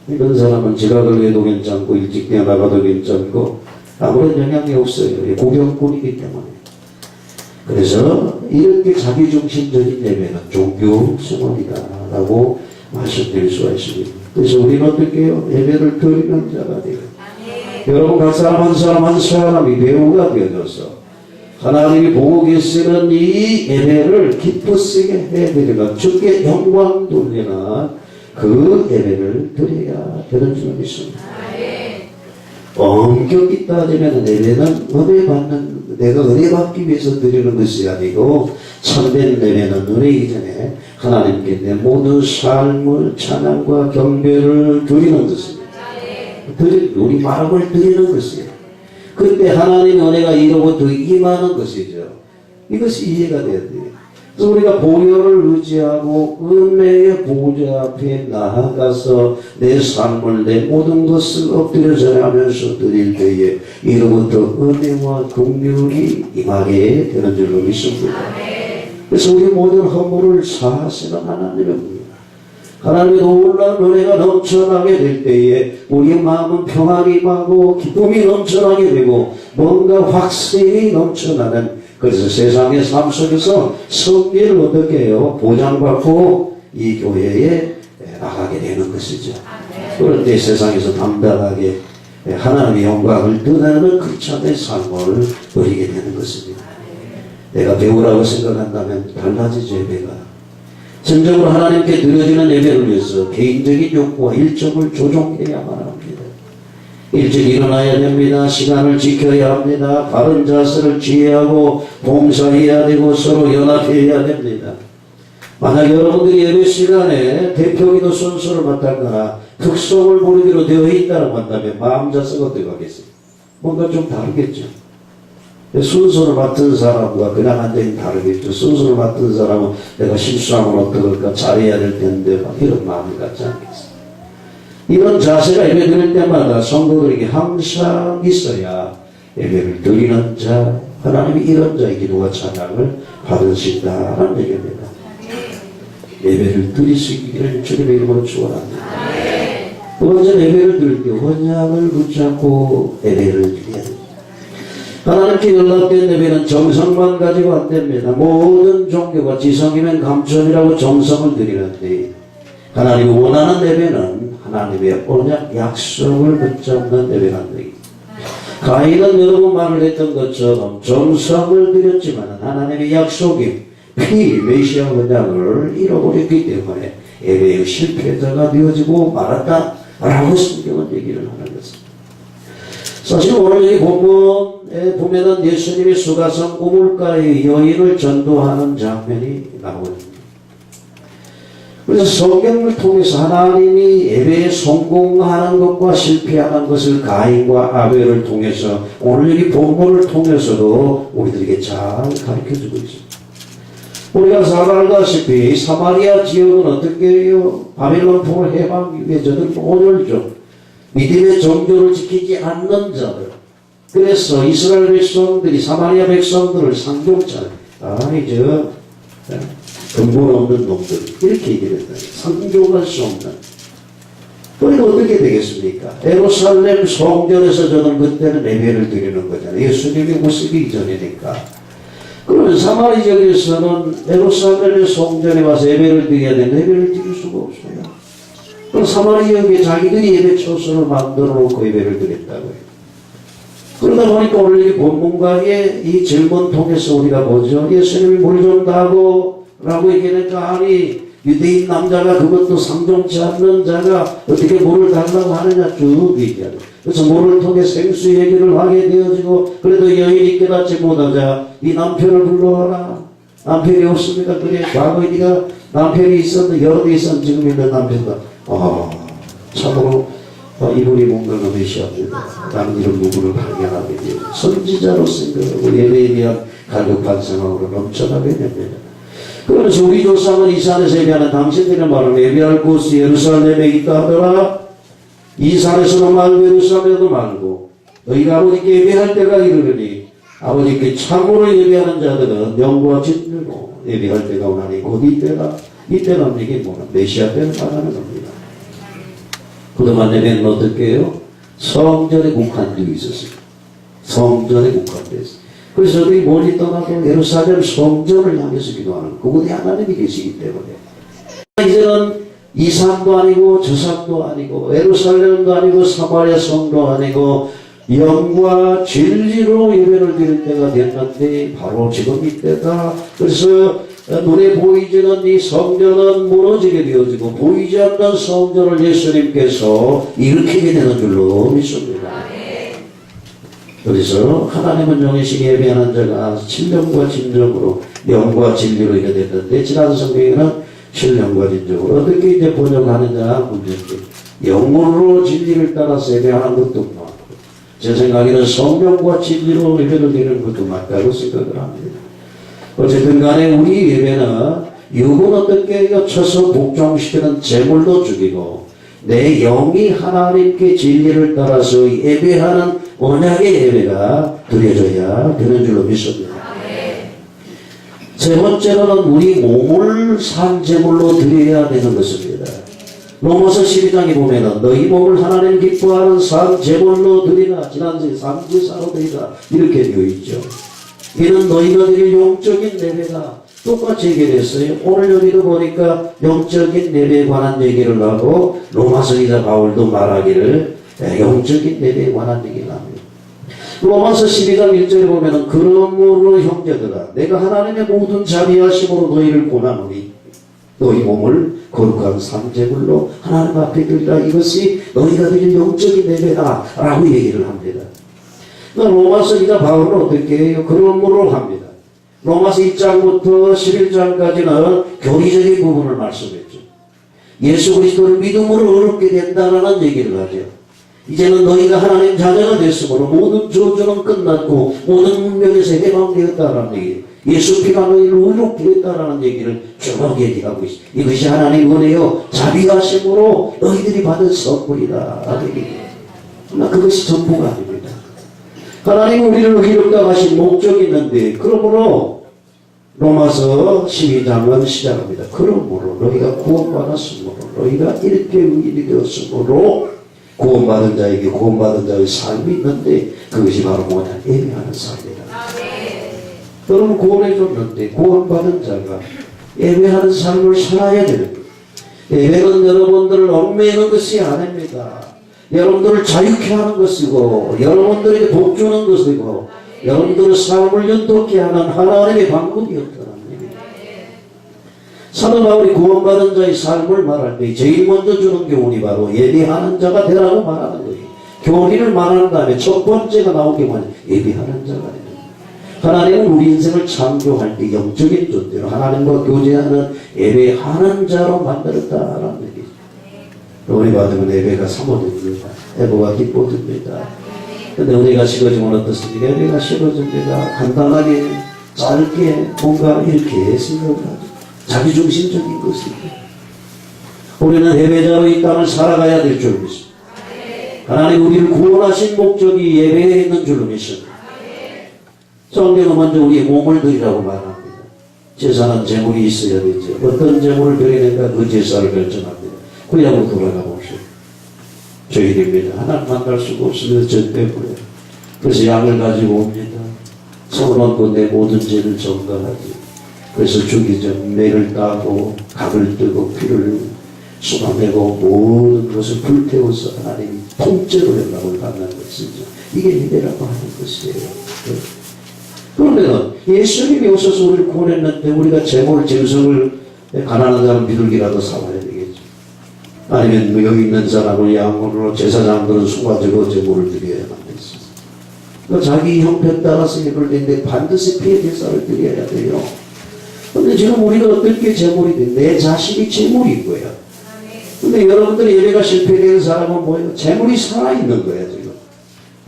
이런 사람은 지각을 해도 괜찮고 일찍 나가도 괜찮고 아무런 영향이 없어요. 구경꾼이기 때문에. 그래서 이렇게 자기중심적인 예배는 종교 승원이다 라고 말씀드릴 수가 있습니다. 그래서 우리는 어떻게 해요? 예배를 드리는 자가 돼요. 여러분 각 사람 한 사람 한 사람이 배우가 되어져서 하나님이 보고 계시는 이 예배를 기쁘시게 해드리고 주께 영광 돌리는 그 예배를 드려야 되는 줄 믿습니다. 엄격히 따지면 예배는 은혜 받는, 내가 은혜 받기 위해서 드리는 것이 아니고 참된 예배는 은혜 이전에 하나님께 내 모든 삶을 찬양과 경배를 드리는 것입니다. 우리 마음을 드리는 것이에요. 그때 하나님의 은혜가 이로부터 임하는 것이죠. 이것이 이해가 돼야 돼요. 그래서 우리가 보혈을 의지하고 은혜의 보좌 앞에 나아가서 내 삶을, 내 모든 것을 엎드려 전하면서 드릴 때에 이로부터 은혜와 긍휼이 임하게 되는 줄로 믿습니다. 그래서 우리 모든 허물을 사하시는 하나님입니다. 하나님의 놀라운 은혜가 넘쳐나게 될 때에 우리의 마음은 평안이 임하고 기쁨이 넘쳐나게 되고 뭔가 확신이 넘쳐나는, 그래서 세상의 삶 속에서 승리를 어떻게 해요? 보장받고 이 교회에 나가게 되는 것이죠. 그럴 때 세상에서 담대하게 하나님의 영광을 드러내는 크리스찬의 삶을 누리게 되는 것입니다. 내가 배우라고 생각한다면 달라지죠. 예배가 진정으로 하나님께 드려지는 예배를 위해서 개인적인 욕구와 일정을 조정해야만 합니다. 일찍 일어나야 됩니다. 시간을 지켜야 합니다. 바른 자세를 취하고 봉사해야 되고 서로 연합해야 됩니다. 만약 여러분들이 예배 시간에 대표기도 순서를 맡았거나 특성을 모르기로 되어 있다고 한다면 마음 자세가 어떻게 하겠어요? 뭔가 좀 다르겠죠. 순서를 맡은 사람과 그냥 앉아있는 다르겠죠. 순서를 맡은 사람은 내가 실수하면 어떡할까, 잘해야 될 텐데 막 이런 마음이 갖지 않겠어요. 이런 자세가 예배 드릴 때마다 성도들에게 항상 있어야 예배를 드리는 자, 하나님이 이런 자의 기도와 찬양을 받으신다는 얘기입니다. 예배를 드리시기를 주님의 이름으로 축원합니다. 두 번째, 예배를 드릴 때 언약을 붙잡고 예배를 드려야 됩니다. 하나님께 연락된 예배는 정성만 가지고 안 됩니다. 모든 종교가 지성이면 감천이라고 정성을 드리는데 하나님이 원하는 예배는 하나님의 언약 약속을 붙잡는 예배란 얘기입니다. 가인은 여러 번 말을 했던 것처럼 정성을 드렸지만 하나님의 약속이 피 메시아 언약을 잃어버렸기 때문에 예배의 실패자가 되어지고 말았다라고 성경은 얘기를 하는 것입니다. 사실 오늘 이 본문에 보면은 예수님이 수가성 우물가의 여인을 전도하는 장면이 나오거든요. 그래서 성경을 통해서 하나님이 예배에 성공하는 것과 실패하는 것을 가인과 아벨을 통해서 오늘 이 본문을 통해서도 우리들에게 잘 가르쳐주고 있습니다. 우리가 잘 알다시피 사마리아 지역은 어떻게 해요? 바벨론 포를 해방하기 위해 저들 오늘죠. 믿음의 정조를 지키지 않는 자들. 그래서 이스라엘 백성들이 사마리아 백성들을 상종찬, 근본 없는 놈들, 이렇게 얘기를 했다. 상종할 수 없는. 그러니까 어떻게 되겠습니까? 예루살렘 성전에서 저는 그때는 예배를 드리는 거잖아요. 예수님이 오시기 전이니까. 그러면 사마리 지역에서는 예루살렘의 성전에 와서 예배를 드려야 되는데 예배를 드릴 수가 없어요. 그럼 사마리 지역에 자기들이 예배 처소를 만들어 놓고 예배를 드렸다고요. 그러다 보니까 오늘 이 본문가의 이 질문 통해서 우리가 뭐죠? 예수님이 물 좀 다고 라고 얘기하니까 아니 유대인 남자가 그것도 상종치 않는 자가 어떻게 물을 달라고 하느냐 쭉 얘기하죠. 그래서 물을 통해 생수 얘기를 하게 되어지고 그래도 여인이 깨닫지 못하자 이 남편을 불러와라. 남편이 없습니다. 그래 과거에 네가 남편이 있었는데 여러 개 있었는데 지금 있는 남편과 참으로 이분이 뭔가가 메시아입니다. 나는 이런 부분을 발견하게 돼요. 선지자로서 예배에 대한 갈급한 생각으로 넘쳐나게 됩니다. 그래서 우리 조상은 이 산에서 예배하는 당신들의 말을 예배할 곳이 예루살렘에 있다 하더라. 이 산에서도 말고 예루살렘에도 말고 너희가 아버지께 예배할 때가 이르르니 아버지께 참으로 예배하는 자들은 영과 진리로 예배할 때가 오나니 곧 이때라. 이때라는 얘기 뭐냐? 메시아 때를 말하는 겁니다. 그동안 예배는 어떻게 해요? 성전에 국한되어 있었어요. 성전에 국한되어 있어요. 그래서 저들이 멀리 떠나도 예루살렘 성전을 향해서 기도하는 그곳에 하나님이 계시기 때문에 이제는 이 산도 아니고 저 산도 아니고 예루살렘도 아니고 사마리아 성도 아니고 영과 진리로 예배를 드릴 때가 됐는데 바로 지금 이때다. 그래서 눈에 보이지는 이 성전은 무너지게 되어지고 보이지 않는 성전을 예수님께서 일으키게 되는 줄로 믿습니다. 그래서 하나님은 영이신 예배하는 자가 신령과 진정으로 영과 진리로 이게 됐는데 지난 성경에는 신령과 진정으로 어떻게 이제 번역하느냐 문제인데 영으로 진리를 따라서 예배하는 것도 많고 제 생각에는 성령과 진리로 예배를 드리는 것도 맞다고 생각을 합니다. 어쨌든 간에 우리 예배는 육은 어떻게 여쳐서 복종시키는 제물도 죽이고 내 영이 하나님께 진리를 따라서 예배하는 언약의 예배가 드려져야 되는 줄로 믿습니다. 세 번째로는 우리 몸을 산제물로 드려야 되는 것입니다. 로마서 12장에 보면은 너희 몸을 하나님 기뻐하는 산제물로 드리라 지난주에 산제사로 드리라 이렇게 되어 있죠. 이는 너희가 드릴 영적인 예배다. 똑같이 얘기를 했어요. 오늘 여기도 보니까 영적인 예배에 관한 얘기를 하고 로마서 기자 바울도 말하기를 영적인 예배에 관한 얘기를 합니다. 로마서 12장 1절에 보면은 그러므로 형제들아 내가 하나님의 모든 자비하심으로 너희를 권하노니 너희 몸을 거룩한 산제물로 하나님 앞에 드리라 이것이 너희가 드릴 영적인 예배다 라고 얘기를 합니다. 로마서 기자 바울은 어떻게 해요? 그러므로 합니다. 로마서 1장부터 11장까지는 교리적인 부분을 말씀했죠. 예수 그리스도를 믿음으로 얻게 된다는 얘기를 하죠. 이제는 너희가 하나님 자녀가 됐으므로 모든 저주는 끝났고 모든 문명에서 해방되었다라는 얘기, 예수 피가 너희를 의롭게 했다라는 얘기를 쭉 얘기하고 있습니다. 이것이 하나님 은혜요 자비하심으로 너희들이 받은 선물이다. 그것이 전부가 아닙니다. 하나님 우리를 의롭다 하신 목적이 있는데 그러므로 로마서 12장은 시작합니다. 그러므로 너희가 구원받았으므로 너희가 이렇게 의인이 되었으므로 구원받은 자에게 구원받은 자의 삶이 있는데 그것이 바로 뭐냐 예배하는 삶이다. 여러분 구원해 줬는데 구원받은 자가 예배하는 삶을 살아야 되는 거예요. 예배는 여러분들을 얽매이는 것이 아닙니다. 여러분들을 자유케 하는 것이고 여러분들에게 복 주는 것이고 여러분들의 삶을 연독케 하는 하나님의 방법이었다는 얘기입니다. 사도 바울이 구원받은 자의 삶을 말할 때 제일 먼저 주는 교훈이 바로 예배하는 자가 되라고 말하는 거예요. 교리를 말하는 다음에 첫 번째가 나온 게 뭐냐 예배하는 자가 되는 거예요. 하나님은 우리 인생을 창조할 때 영적인 존재로 하나님과 교제하는 예배하는 자로 만들었다라는 얘기죠. 은혜 받으면 예배가 사모됩니다. 예배가 기뻐집니다. 근데 은혜가 식어지면 어떻습니까? 예배가 식어집니다. 간단하게 짧게 뭔가 이렇게 생각하죠. 자기중심적인 것입니다. 우리는 예배자로 이 땅을 살아가야 될 줄 믿습니다. 하나님 우리를 구원하신 목적이 예배에 있는 줄로 믿습니다. 성경은 먼저 우리의 몸을 드리라고 말합니다. 제사는 제물이 있어야 되죠. 어떤 제물을 드리는가 그 제사를 결정합니다. 구약으로 돌아가 봅시다. 저희들입니다. 하나님 만날 수가 없으면 저 때문에. 그래서 양을 가지고 옵니다. 손을 얹고 내 모든 죄를 전가하지. 그래서 주기 전 매를 따고 각을 뜨고 피를 쏟아내고 모든 것을 불태워서 하나님이 통째로 연락을 받는 것이죠. 이게 예배라고 하는 것이에요. 그러면 예수님이 오셔서 우리를 구원했는데 우리가 제물 짐승을 가난한 사람 비둘기라도 사와야 되겠죠. 아니면 뭐 여기 있는 사람을 양으로 제사장들은 소가지고 제물을 드려야만 됐습니다. 그러니까 자기 형편 따라서 예배를 드리는데 반드시 피해 제사를 드려야 돼요. 근데 지금 우리가 어떻게 제물이 돼? 내 자신이 제물인 거야. 근데 여러분들 예배가 실패되는 사람은 뭐예요? 제물이 살아있는 거야 지금.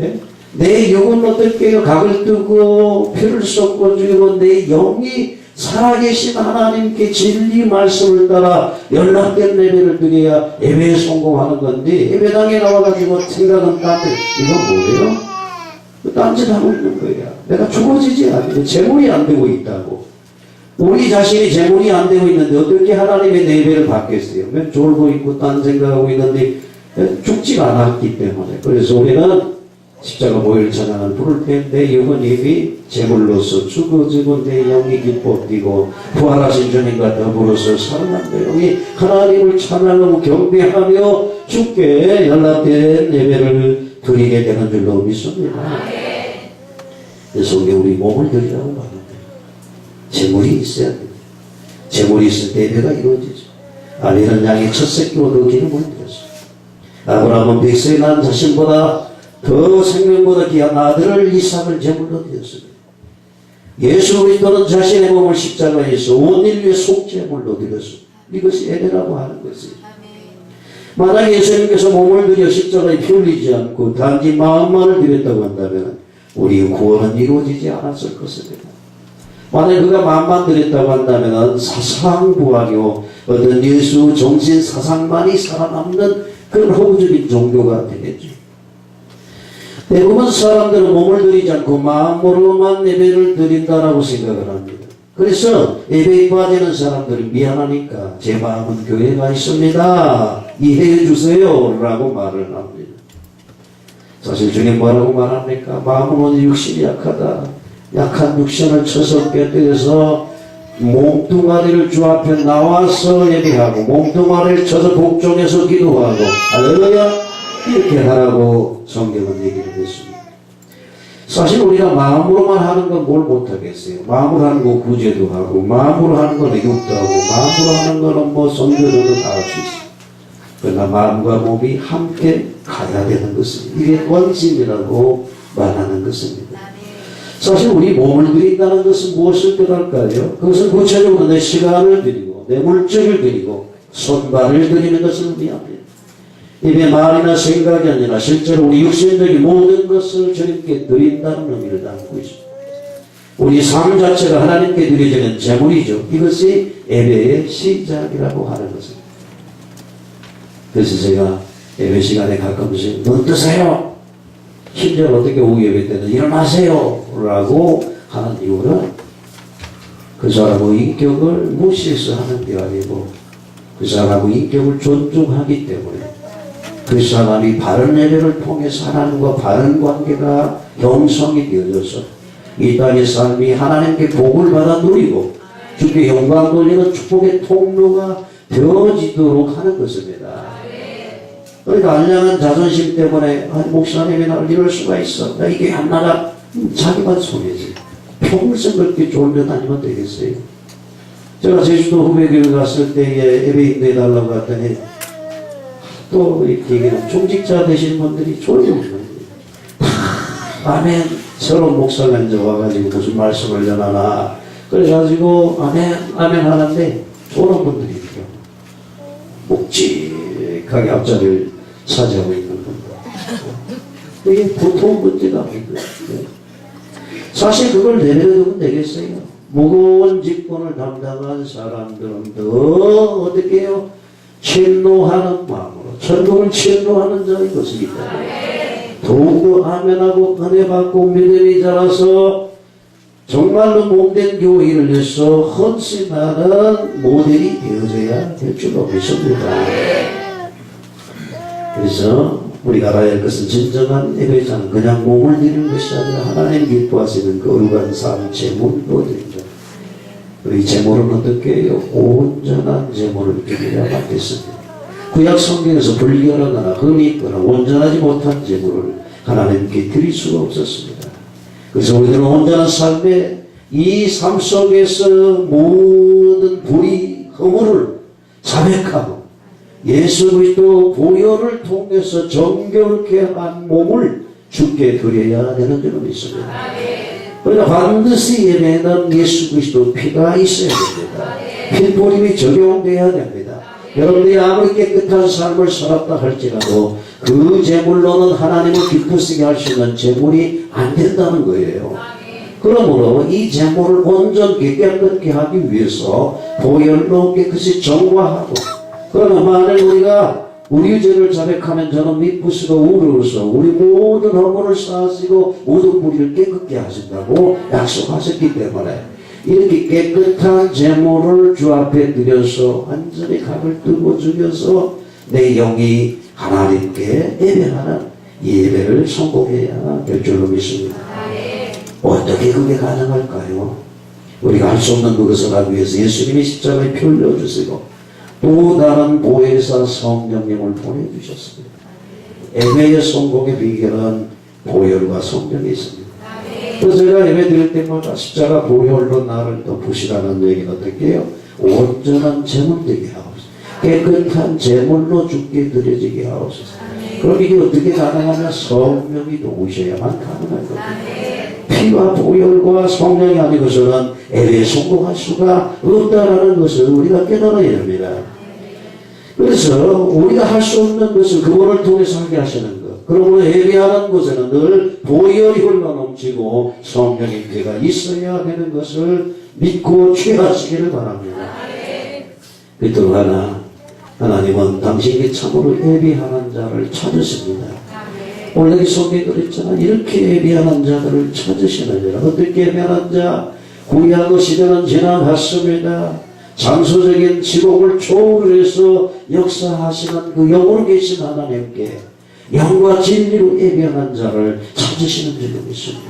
예? 내 영은 어떻게 해요? 각을 뜨고 피를 쏟고 죽이고 내 영이 살아계신 하나님께 진리 말씀을 따라 연락된 예배를 드려야 예배에 성공하는 건데 예배당에 나와가지고 생각은 딴데 이건 뭐예요? 딴짓 하고 있는 거야. 내가 죽어지지 않고 제물이 안 되고 있다고. 우리 자신이 제물이 안 되고 있는데 어떻게 하나님의 예배를 받겠어요? 맨 졸고 있고 딴 생각하고 있는데 죽지가 않았기 때문에. 그래서 우리는 십자가 보혈 찬양을 부를 때 내 영혼이 제물로서 죽어지고 내 영이 기뻐 뛰고 부활하신 주님과 더불어서 살아난 내 영이 하나님을 찬양하고 경배하며 주께 연락된 예배를 드리게 되는 줄로 믿습니다. 그래서 우리 몸을 드리라고 말합니다. 제물이 있어야 돼요. 제물이 있을 때 예배가 이루어지죠. 아내는 양의 첫 새끼로 그 기름을 드렸어요. 아브라함은 백성이 난 자신보다 더 생명보다 귀한 아들을 이삭을 제물로 드렸습니다. 예수 그리스도는 자신의 몸을 십자가에서 온 인류의 속죄물로 드렸습니다. 이것이 예배라고 하는 것이에요. 만약 예수님께서 몸을 들여 십자가에 피 흘리지 않고 단지 마음만을 드렸다고 한다면 우리의 구원은 이루어지지 않았을 것입니다. 만약 그가 마음만 드렸다고 한다면 사상부활이요 어떤 예수 정신 사상만이 살아남는 그런 허구적인 종교가 되겠죠. 대부분 사람들은 몸을 드리지 않고 마음으로만 예배를 드린다라고 생각을 합니다. 그래서 예배에 빠지는 사람들이 미안하니까 제 마음은 교회에 가 있습니다. 이해해 주세요 라고 말을 합니다. 사실 주님 뭐라고 말합니까? 마음은 육신이 약하다. 약한 육신을 쳐서 깨뜨려서 몸뚱아리를 주 앞에 나와서 예배하고 몸뚱아리를 쳐서 복종해서 기도하고 할렐루야 이렇게 하라고 성경은 얘기를 했습니다. 사실 우리가 마음으로만 하는 건 뭘 못하겠어요. 마음으로 하는 거 구제도 하고 마음으로 하는 건 애국도 하고 마음으로 하는 거는 뭐 선교도도 다 할 수 있어요. 그러나 마음과 몸이 함께 가야 되는 것입니다. 이게 원심이라고 말하는 것입니다. 사실 우리 몸을 드린다는 것은 무엇을 뜻할까요? 그것은 구체적으로 내 시간을 드리고 내 물질을 드리고 손발을 드리는 것을 의미합니다. 입의 말이나 생각이 아니라 실제로 우리 육신적인 모든 것을 주님께 드린다는 의미를 담고 있습니다. 우리 삶 자체가 하나님께 드려지는 제물이죠. 이것이 예배의 시작이라고 하는 것입니다. 그래서 제가 예배 시간에 가끔씩 눈 뜨세요. 심지어 어떻게 오후 예배 때는 일어나세요 라고 하는 이유는 그 사람의 인격을 무시해서 하는 게 아니고 그 사람의 인격을 존중하기 때문에 그 사람이 바른 예배를 통해서 하나님과 바른 관계가 형성이 되어져서 이 땅의 삶이 하나님께 복을 받아 누리고 주께 영광 돌리는 축복의 통로가 되어지도록 하는 것입니다. 그러니까 알량한 자존심 때문에 목사님이 나를 이럴 수가 있어. 나 이게 하나가 자기만 손해지. 평생 그렇게 좋은 데 다니면 되겠어요. 제가 제주도 후배교회 갔을 때에 예배 인도해달라고 했더니 또 이렇게 얘기하면 중직자 되신 분들이 졸려 아멘 서로 목사가 이제 와가지고 무슨 말씀을 전하나 그래가지고 아멘 아멘 하는데 졸은 분들이 있어요. 묵직하게 앞자리를 차지하고 있는 겁니다. 이게 보통 문제가 아니고요. 사실 그걸 내려두면 되겠어요. 무거운 직분을 담당한 사람들은 더 어떻게 해요? 침노하는 마음으로 천국을 침노하는 자의 것이기 때문에 더욱더 아멘하고 은혜받고 믿음이 자라서 정말로 몸된 교회를 위해서 헌신하는 모델이 되어져야 될 줄로 믿습니다. 그래서 우리가 알아야 할 것은 진정한 예배자는 그냥 몸을 드리는 것이 아니라 하나님 기뻐하시는 거룩한 삶 제물로 드립니다. 우리 제물은 어떻게 해요? 온전한 제물을 드려야 받겠습니다. 구약 성경에서 불결하거나 흠이 있거나 온전하지 못한 제물을 하나님께 드릴 수가 없었습니다. 그래서 우리들은 온전한 삶에 이 삶 속에서 모든 불의, 허물을 자백하고 예수 그리스도 보혈을 통해서 정결케 한 몸을 주께 드려야 되는 줄로 믿습니다. 그러나 반드시 예배는 예수 그리스도 피가 있어야 됩니다. 피보림이 적용돼야 됩니다. 여러분들이 아무리 깨끗한 삶을 살았다 할지라도 그 제물로는 하나님을 기쁘시게 할 수 있는 제물이 안 된다는 거예요. 그러므로 이 제물을 온전히 깨끗게 하기 위해서 보혈로 깨끗이 정화하고 그러나 만약 우리가 우리 죄를 자백하면 저는 미쁘시고 우러워서 우리 모든 허물을 쌓으시고 모든 뿌리를 깨끗게 하신다고 약속하셨기 때문에 이렇게 깨끗한 제물을 주 앞에 드려서 완전히 각을 뜨고 죽여서 내 영이 하나님께 예배하는 예배를 성공해야 될 줄로 믿습니다. 어떻게 그게 가능할까요? 우리가 할 수 없는 그것을 하기 위해서 예수님이 십자가에 피 흘려주시고 또 다른 보혜사 성령님을 보내주셨습니다. 예배의 성공의 비결은 보혈과 성령이 있습니다. 그래서 제가 예배 드릴 때마다 십자가 보혈로 나를 덮으시라는 얘기는 어떻게 해요? 온전한 제물 되게 하옵소서. 깨끗한 제물로 주께 드려지게 하옵소서. 그럼 이게 어떻게 가능하면 성령이 도우셔야만 가능한 겁니다. 피와 보혈과 성령이 아니고서는 예배에 성공할 수가 없다라는 것을 우리가 깨달아야 됩니다. 그래서 우리가 할 수 없는 것을 그분을 통해서 하게 하시는 것. 그러므로 예배하는 곳에는 늘 보혈이 흘러넘치고 성령의 피가 있어야 되는 것을 믿고 취하시기를 바랍니다. 그리고 하나, 하나님은 당신이 참으로 예배하는 자를 찾으십니다. 오늘 여기 소개해드렸잖아. 이렇게 예배하는 자들을 찾으시는 자라. 어떻게 예배하는 자? 구약의 시대는 지나갔습니다. 장소적인 지공을 초월해서 역사하시는 그 영으로 계신 하나님께 영과 진리로 예배하는 자를 찾으시는 줄로 믿습니다.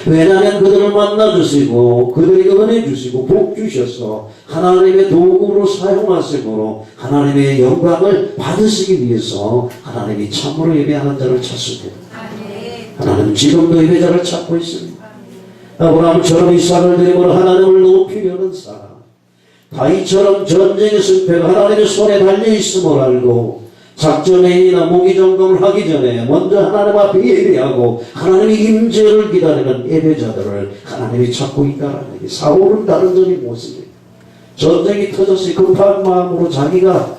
왜냐하면 그들을 만나주시고 그들에게 은혜 주시고 복 주셔서 하나님의 도구로 사용하심으로 하나님의 영광을 받으시기 위해서 하나님이 참으로 예배하는 자를 찾습니다. 하나님 지금도 예배자를 찾고 있습니다. 아브라함처럼 이삭을 드림으로 하나님을 높이려는 사람, 다윗처럼 전쟁의 승패가 하나님의 손에 달려있음을 알고 작전회의나 무기점검을 하기 전에 먼저 하나님 앞에 예배하고 하나님의 임재를 기다리는 예배자들을 하나님이 찾고 있다는 얘기. 사울은 다른 점이 무엇입니까? 전쟁이 터졌으니 급한 마음으로 자기가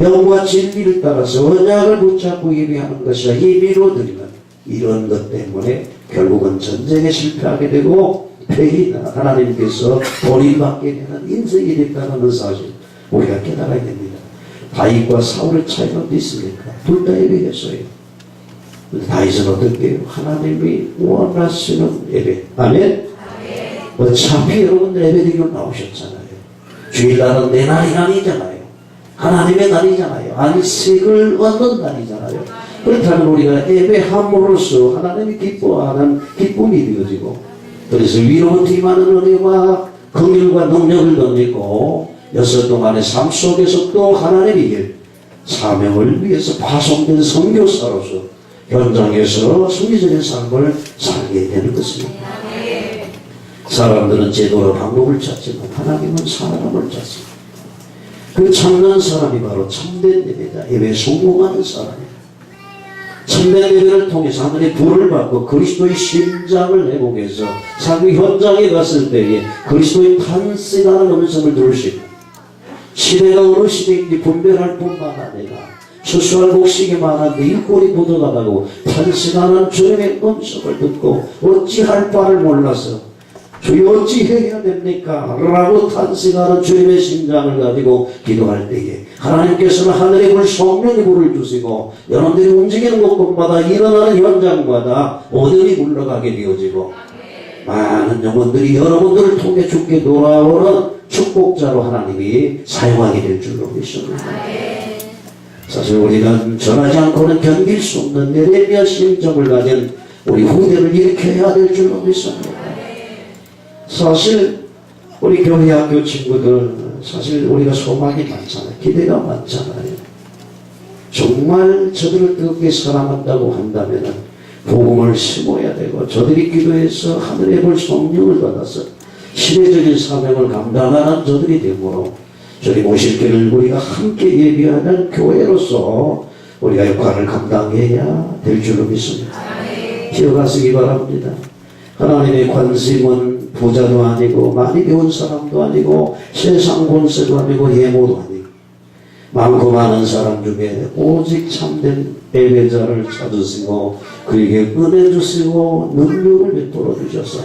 영과 진리를 따라서 언약을 붙잡고 예배하는 것이라 예배로 드리는 이런 것 때문에 결국은 전쟁에 실패하게 되고 패이나 하나님께서 버림받게 되는 인생이 됐다는 사실 우리가 깨달아야 됩니다. 다윗과 사울의 차이가 어디 있습니까? 둘 다 예배했어요. 다윗은 어떻게 해요? 하나님이 원하시는 예배. 아멘? 어차피 여러분들 예배드리러 나오셨잖아요. 주일날은 내 날이 아니잖아요. 하나님의 날이잖아요. 안식을 얻는 날이잖아요. 그렇다면 우리가 예배함으로써 하나님이 기뻐하는 기쁨이 되어지고 그래서 위로부터 임하는 은혜와 긍휼과 능력을 덧입고 6 동안의 삶 속에서 또 하나님의 일, 사명을 위해서 파송된 선교사로서 현장에서 순리적인 삶을 살게 되는 것입니다. 사람들은 제도로 방법을 찾지만 하나님은 사람을 찾습니다. 그 찾는 사람이 바로 참된 예배자, 예배에 성공하는 사람입니다. 참된 예배를 통해서 하늘의 불을 받고 그리스도의 심장을 회복해서 자기 현장에 갔을 때에 그리스도의 탄생하는 음성을 들을 수 있고 시대가 어느 시대인지 분별할 뿐만 아니라 수수한 곡식이 많은데 일꼴이 묻어가다고 탄생하는 주님의 음성을 듣고 어찌할 바를 몰라서 주여 어찌해야 됩니까? 라고 탄생하는 주님의 심장을 가지고 기도할 때에 하나님께서는 하늘의 불 성령의 불을 주시고 여러분들이 움직이는 곳마다 일어나는 현장마다 모든이 물러가게 되어지고 많은 영혼들이 여러분들을 통해 주께 돌아오는 축복자로 하나님이 사용하게 될 줄로 믿습니다. 사실 우리가 전하지 않고는 견딜 수 없는 예레미야 심정을 가진 우리 후대를 일으켜야 될 줄로 믿습니다. 사실 우리 교회 학교 친구들 사실 우리가 소망이 많잖아요. 기대가 많잖아요. 정말 저들을 뜨겁게 사랑한다고 한다면 복음을 심어야 되고 저들이 기도해서 하늘의 불 성령을 받아서 시대적인 사명을 감당하는 저들이 되므로 저희 모실교를 우리가 함께 예비하는 교회로서 우리가 역할을 감당해야 될 줄로 믿습니다. 기억하시기 바랍니다. 하나님의 관심은 부자도 아니고 많이 배운 사람도 아니고 세상 권세도 아니고 예모도 아니고 많고 많은 사람 중에 오직 참된 예배자를 찾으시고 그에게 은혜 주시고 능력을 베풀어 주셔서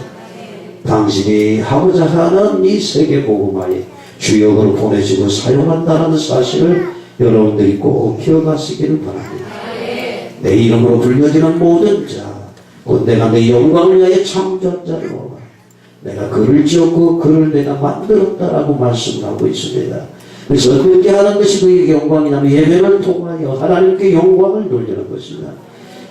당신이 하고자 하는 이 세계 복음화에 주역으로 보내시고 사용한다는 사실을 여러분들이 꼭 기억하시기를 바랍니다. 내 이름으로 불려지는 모든 자 곧 내가 내 영광을 위하여 창조자를 모아 내가 그를 지었고 그를 내가 만들었다라고 말씀하고 있습니다. 그래서 어떻게 하는 것이 그에게 영광이냐면 예배를 통하여 하나님께 영광을 돌리는 것입니다.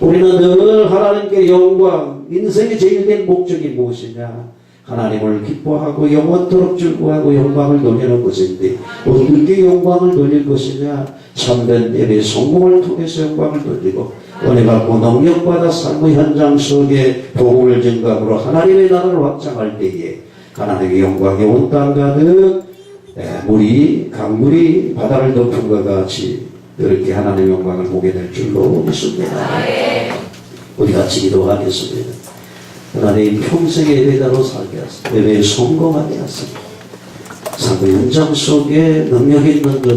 우리는 늘 하나님께 영광, 인생의 제일된 목적이 무엇이냐? 하나님을 기뻐하고 영원토록 즐거워하고 영광을 돌리는 것인데 어떻게 영광을 돌릴 것이냐? 참된 예배 성공을 통해서 영광을 돌리고 은혜 받고 능력받아 삶의 현장 속에 복음을 증가함으로 하나님의 나라를 확장할 때에 하나님의 영광이 온 땅 가득 물이 강물이 바다를 덮은 것 같이 그렇게 하나님의 영광을 보게 될 줄로 믿습니다. 우리 같이 기도하겠습니다. 하나님 평생의 예배자로 살게 하소서. 예배에 성공하게 하소서. 삶의 현장 속에 능력 있는 것